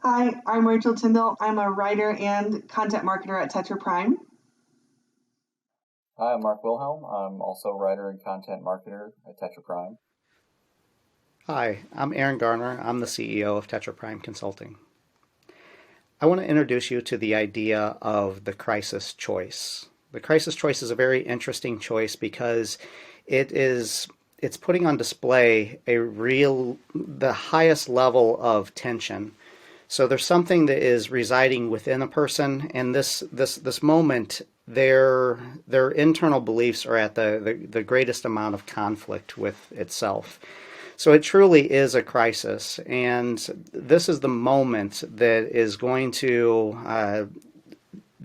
Hi, I'm Rachel Tyndall. I'm a writer and content marketer at Tetra Prime. Hi, I'm Mark Wilhelm. I'm also a writer and content marketer at Tetra Prime. Hi, I'm Aaron Garner. I'm the CEO of Tetra Prime Consulting. I want to introduce you to the idea of the crisis choice. The crisis choice is a very interesting choice because it is it's putting on display the highest level of tension. So there's something that is residing within a person, and this moment, their internal beliefs are at the greatest amount of conflict with itself. So it truly is a crisis, and this is the moment that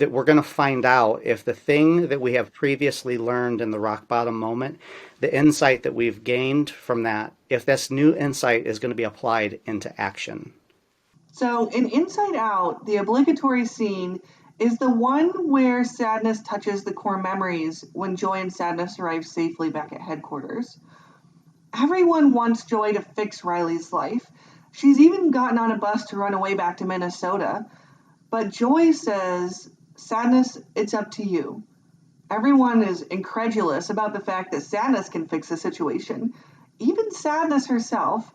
we're going to find out if the thing that we have previously learned in the rock bottom moment, the insight that we've gained from that, if this new insight is going to be applied into action. So, in Inside Out, the obligatory scene is the one where sadness touches the core memories when Joy and Sadness arrive safely back at headquarters. Everyone wants Joy to fix Riley's life. She's even gotten on a bus to run away back to Minnesota. But Joy says, Sadness, it's up to you. Everyone is incredulous about the fact that Sadness can fix the situation. Even Sadness herself.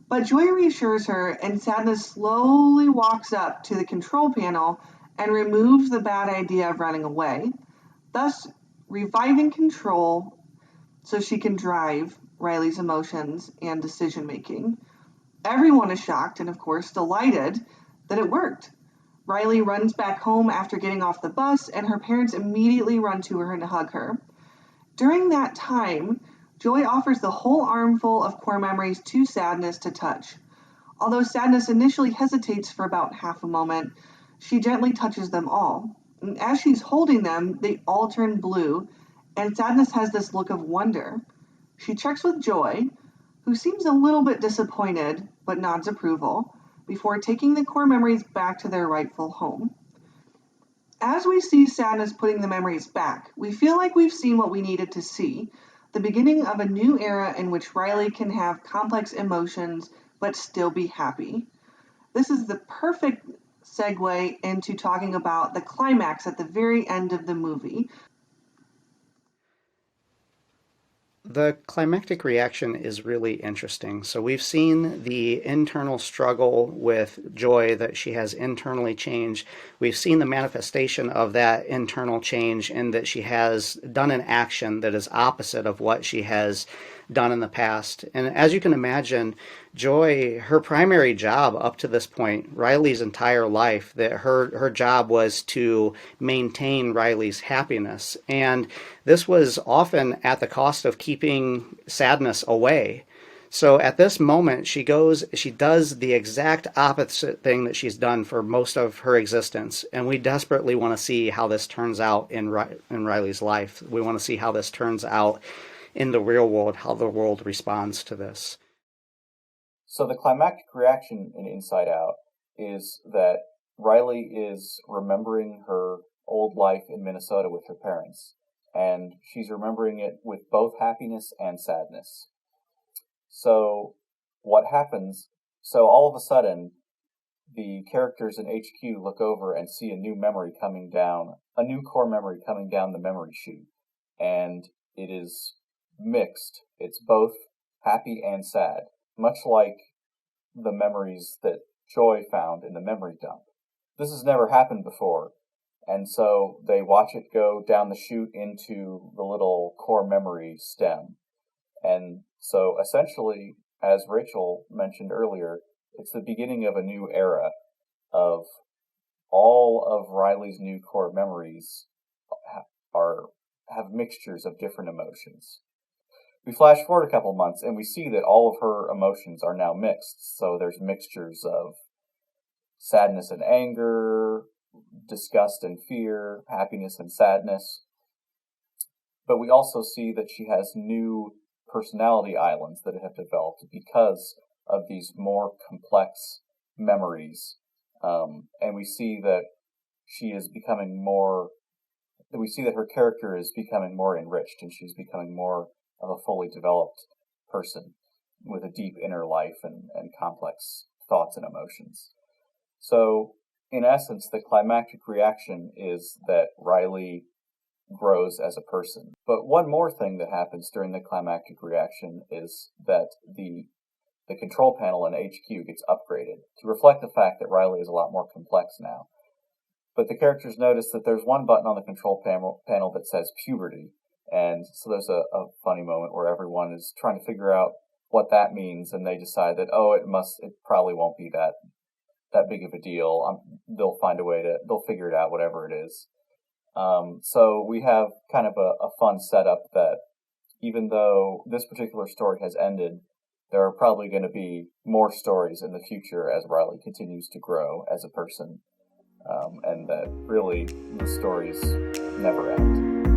But Joy reassures her, and Sadness slowly walks up to the control panel and removes the bad idea of running away, thus reviving control so she can drive Riley's emotions and decision making. Everyone is shocked and, of course, delighted that it worked. Riley runs back home after getting off the bus, and her parents immediately run to her and hug her. During that time, Joy offers the whole armful of core memories to Sadness to touch. Although Sadness initially hesitates for about half a moment, she gently touches them all. And as she's holding them, they all turn blue, and Sadness has this look of wonder. She checks with Joy, who seems a little bit disappointed but nods approval, before taking the core memories back to their rightful home. As we see Sadness putting the memories back, we feel like we've seen what we needed to see, the beginning of a new era in which Riley can have complex emotions but still be happy. This is the perfect segue into talking about the climax at the very end of the movie. The climactic reaction is really interesting. So we've seen the internal struggle with Joy that she has internally changed. We've seen the manifestation of that internal change in that she has done an action that is opposite of what she has done in the past. And as you can imagine, Joy, her primary job up to this point, Riley's entire life, that her job was to maintain Riley's happiness. And this was often at the cost of keeping sadness away. So at this moment, she does the exact opposite thing that she's done for most of her existence. And we desperately want to see how this turns out in Riley's life. We want to see how this turns out in the real world, how the world responds to this. So the climactic reaction in Inside Out is that Riley is remembering her old life in Minnesota with her parents, and she's remembering it with both happiness and sadness. So what happens? So all of a sudden, the characters in HQ look over and see a new memory coming down, a new core memory coming down the memory chute, and it is mixed. It's both happy and sad, much like the memories that Joy found in the memory dump. This has never happened before, and so they watch it go down the chute into the little core memory stem. And so essentially, as Rachel mentioned earlier, it's the beginning of a new era of all of Riley's new core memories are have mixtures of different emotions. We flash forward a couple months and we see that all of her emotions are now mixed. So there's mixtures of sadness and anger, disgust and fear, happiness and sadness. But we also see that she has new personality islands that have developed because of these more complex memories. And we see that she is becoming more, we see that her character is becoming more enriched and she's becoming more of a fully developed person with a deep inner life and complex thoughts and emotions. So, in essence, the climactic reaction is that Riley grows as a person. But one more thing that happens during the climactic reaction is that the control panel in HQ gets upgraded to reflect the fact that Riley is a lot more complex now. But the characters notice that there's one button on the control panel that says puberty, and so there's a funny moment where everyone is trying to figure out what that means, and they decide that, it probably won't be that big of a deal. They'll find a way they'll figure it out, whatever it is. So we have kind of a fun setup that even though this particular story has ended, there are probably going to be more stories in the future as Riley continues to grow as a person, and that really the stories never end.